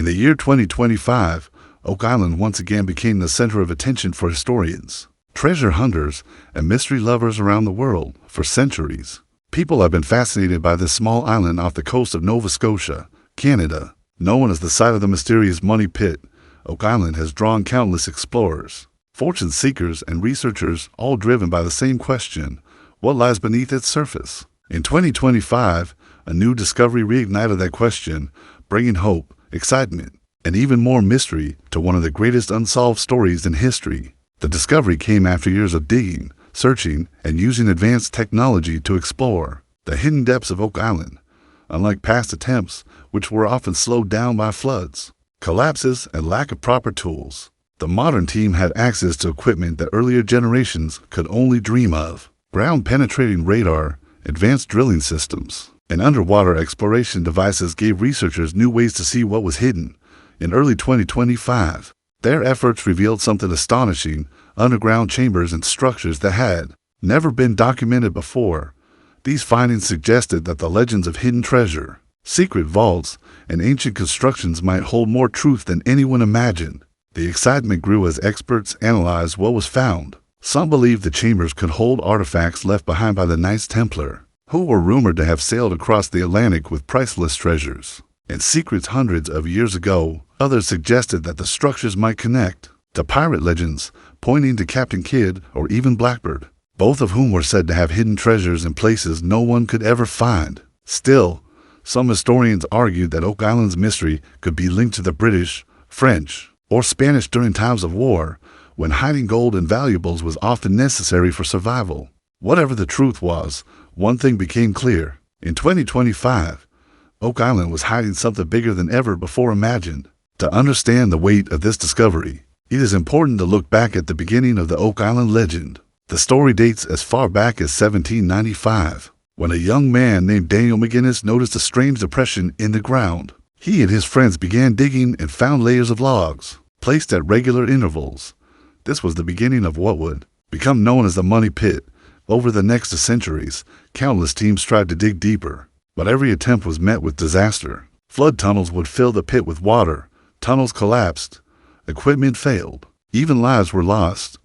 the year 2025, Oak Island once again became the center of attention for historians, treasure hunters, and mystery lovers around the world. For centuries, people have been fascinated by this small island off the coast of Nova Scotia, Canada. Known as the site of the mysterious Money Pit, Oak Island has drawn countless explorers, fortune seekers, and researchers, all driven by the same question: what lies beneath its surface? In 2025, a new discovery reignited that question, bringing hope, excitement, and even more mystery to one of the greatest unsolved stories in history. The discovery came after years of digging, searching, and using advanced technology to explore the hidden depths of Oak Island. Unlike past attempts, which were often slowed down by floods, collapses, and lack of proper tools, the modern team had access to equipment that earlier generations could only dream of. Ground-penetrating radar, advanced drilling systems, and underwater exploration devices gave researchers new ways to see what was hidden. In early 2025, their efforts revealed something astonishing: underground chambers and structures that had never been documented before. These findings suggested that the legends of hidden treasure, secret vaults, and ancient constructions might hold more truth than anyone imagined. The excitement grew as experts analyzed what was found. Some believed the chambers could hold artifacts left behind by the Knights Templar, who were rumored to have sailed across the Atlantic with priceless treasures and secrets hundreds of years ago. Others suggested that the structures might connect to pirate legends, pointing to Captain Kidd or even Blackbeard, both of whom were said to have hidden treasures in places no one could ever find. Still, some historians argued that Oak Island's mystery could be linked to the British, French, or Spanish during times of war, when hiding gold and valuables was often necessary for survival. Whatever the truth was, one thing became clear. In 2025, Oak Island was hiding something bigger than ever before imagined. To understand the weight of this discovery, it is important to look back at the beginning of the Oak Island legend. The story dates as far back as 1795, when a young man named Daniel McGinnis noticed a strange depression in the ground. He and his friends began digging and found layers of logs, placed at regular intervals. This was the beginning of what would become known as the Money Pit. Over the next centuries, countless teams tried to dig deeper, but every attempt was met with disaster. Flood tunnels would fill the pit with water, tunnels collapsed, equipment failed, even lives were lost.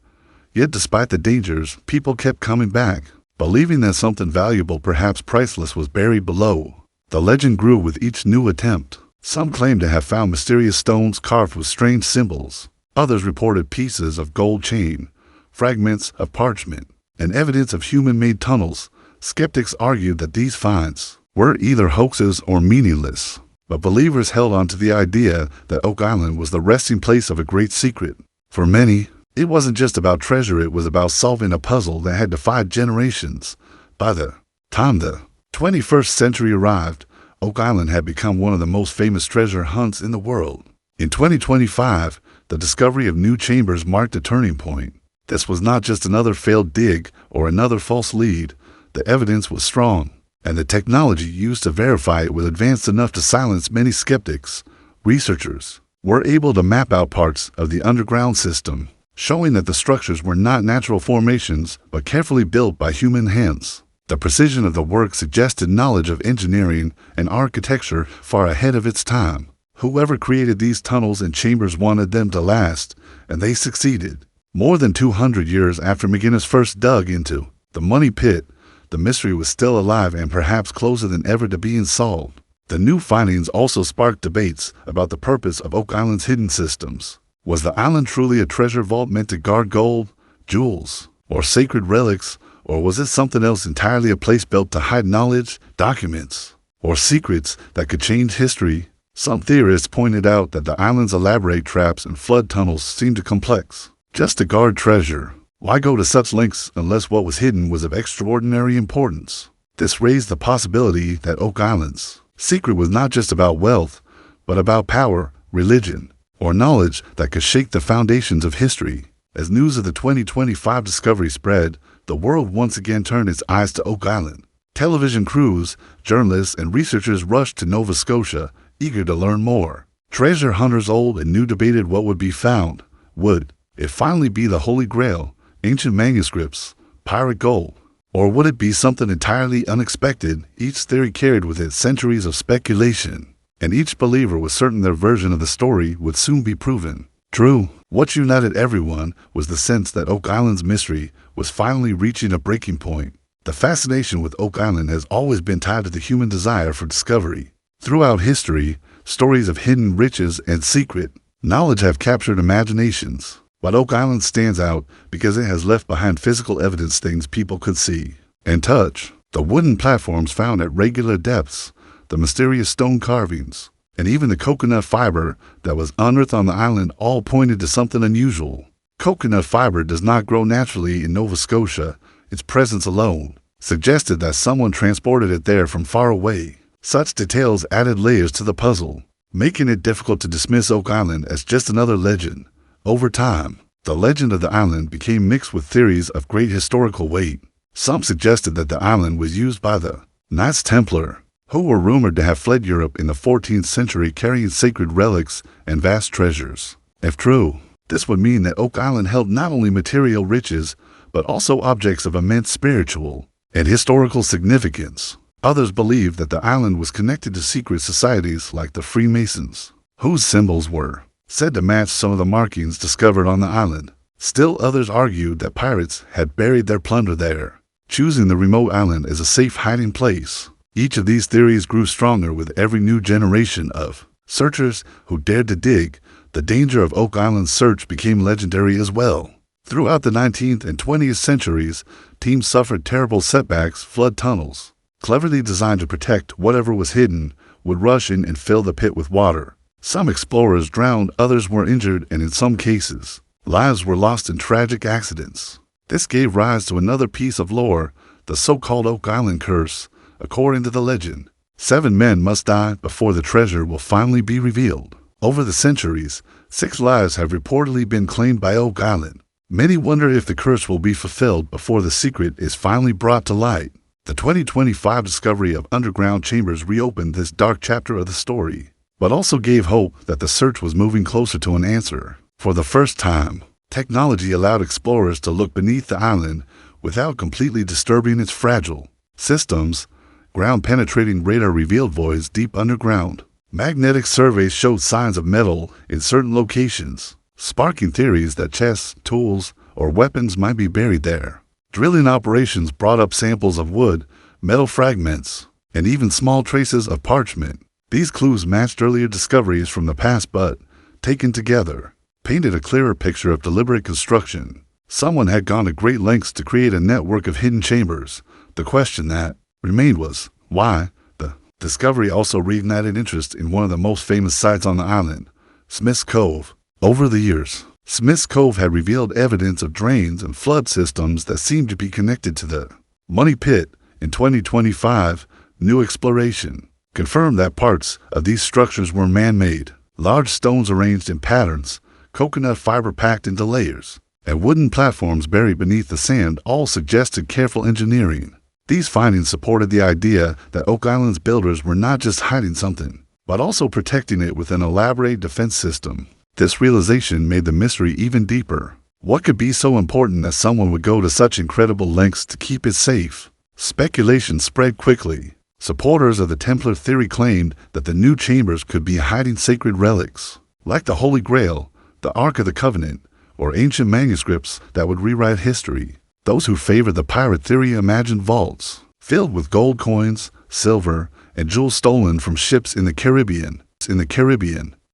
Yet despite the dangers, people kept coming back, believing that something valuable, perhaps priceless, was buried below. The legend grew with each new attempt. Some claimed to have found mysterious stones carved with strange symbols. Others reported pieces of gold chain, fragments of parchment, and evidence of human-made tunnels. Skeptics argued that these finds were either hoaxes or meaningless, but believers held on to the idea that Oak Island was the resting place of a great secret. For many, it wasn't just about treasure, it was about solving a puzzle that had defied generations. By the time the 21st century arrived, Oak Island had become one of the most famous treasure hunts in the world. In 2025, the discovery of new chambers marked a turning point. This was not just another failed dig or another false lead. The evidence was strong, and the technology used to verify it was advanced enough to silence many skeptics. Researchers were able to map out parts of the underground system, showing that the structures were not natural formations but carefully built by human hands. The precision of the work suggested knowledge of engineering and architecture far ahead of its time. Whoever created these tunnels and chambers wanted them to last, and they succeeded. More than 200 years after McGinnis first dug into the Money Pit, the mystery was still alive and perhaps closer than ever to being solved. The new findings also sparked debates about the purpose of Oak Island's hidden systems. Was the island truly a treasure vault meant to guard gold, jewels, or sacred relics, or was it something else entirely, a place built to hide knowledge, documents, or secrets that could change history? Some theorists pointed out that the island's elaborate traps and flood tunnels seemed too complex just to guard treasure. Why go to such lengths unless what was hidden was of extraordinary importance? This raised the possibility that Oak Island's secret was not just about wealth, but about power, religion, or knowledge that could shake the foundations of history. As news of the 2025 discovery spread, the world once again turned its eyes to Oak Island. Television crews, journalists, and researchers rushed to Nova Scotia, eager to learn more. Treasure hunters old and new debated what would be found. Would it finally be the Holy Grail, ancient manuscripts, pirate gold, or would it be something entirely unexpected? Each theory carried with it centuries of speculation. and each believer was certain their version of the story would soon be proven true. What united everyone was the sense that Oak Island's mystery was finally reaching a breaking point. The fascination with Oak Island has always been tied to the human desire for discovery. Throughout history, stories of hidden riches and secret knowledge have captured imaginations, but Oak Island stands out because it has left behind physical evidence, things people could see and touch. The wooden platforms found at regular depths, the mysterious stone carvings, and even the coconut fiber that was unearthed on the island all pointed to something unusual. Coconut fiber does not grow naturally in Nova Scotia. Its presence alone suggested that someone transported it there from far away. Such details added layers to the puzzle, making it difficult to dismiss Oak Island as just another legend. Over time, the legend of the island became mixed with theories of great historical weight. Some suggested that the island was used by the Knights Templar, who were rumored to have fled Europe in the 14th century carrying sacred relics and vast treasures. If true, this would mean that Oak Island held not only material riches, but also objects of immense spiritual and historical significance. Others believed that the island was connected to secret societies like the Freemasons, whose symbols were said to match some of the markings discovered on the island. Still others argued that pirates had buried their plunder there, choosing the remote island as a safe hiding place. Each of these theories grew stronger with every new generation of searchers who dared to dig. The danger of Oak Island's search became legendary as well. Throughout the 19th and 20th centuries, teams suffered terrible setbacks. Flood tunnels, cleverly designed to protect whatever was hidden, would rush in and fill the pit with water. Some explorers drowned, others were injured, and in some cases, lives were lost in tragic accidents. This gave rise to another piece of lore, the so-called Oak Island curse. According to the legend, 7 men must die before the treasure will finally be revealed. Over the centuries, 6 lives have reportedly been claimed by Oak Island. Many wonder if the curse will be fulfilled before the secret is finally brought to light. The 2025 discovery of underground chambers reopened this dark chapter of the story, but also gave hope that the search was moving closer to an answer. For the first time, technology allowed explorers to look beneath the island without completely disturbing its fragile systems. Ground-penetrating radar revealed voids deep underground. Magnetic surveys showed signs of metal in certain locations, sparking theories that chests, tools, or weapons might be buried there. Drilling operations brought up samples of wood, metal fragments, and even small traces of parchment. These clues matched earlier discoveries from the past but, taken together, painted a clearer picture of deliberate construction. Someone had gone to great lengths to create a network of hidden chambers. The question that remained was, why? The discovery also reignited interest in one of the most famous sites on the island, Smith's Cove. Over the years, Smith's Cove had revealed evidence of drains and flood systems that seemed to be connected to the Money Pit. In 2025, new exploration confirmed that parts of these structures were man-made. Large stones arranged in patterns, coconut fiber packed into layers, and wooden platforms buried beneath the sand all suggested careful engineering. These findings supported the idea that Oak Island's builders were not just hiding something, but also protecting it with an elaborate defense system. This realization made the mystery even deeper. What could be so important that someone would go to such incredible lengths to keep it safe? Speculation spread quickly. Supporters of the Templar theory claimed that the new chambers could be hiding sacred relics, like the Holy Grail, the Ark of the Covenant, or ancient manuscripts that would rewrite history. Those who favored the pirate theory imagined vaults filled with gold coins, silver, and jewels stolen from ships in the Caribbean.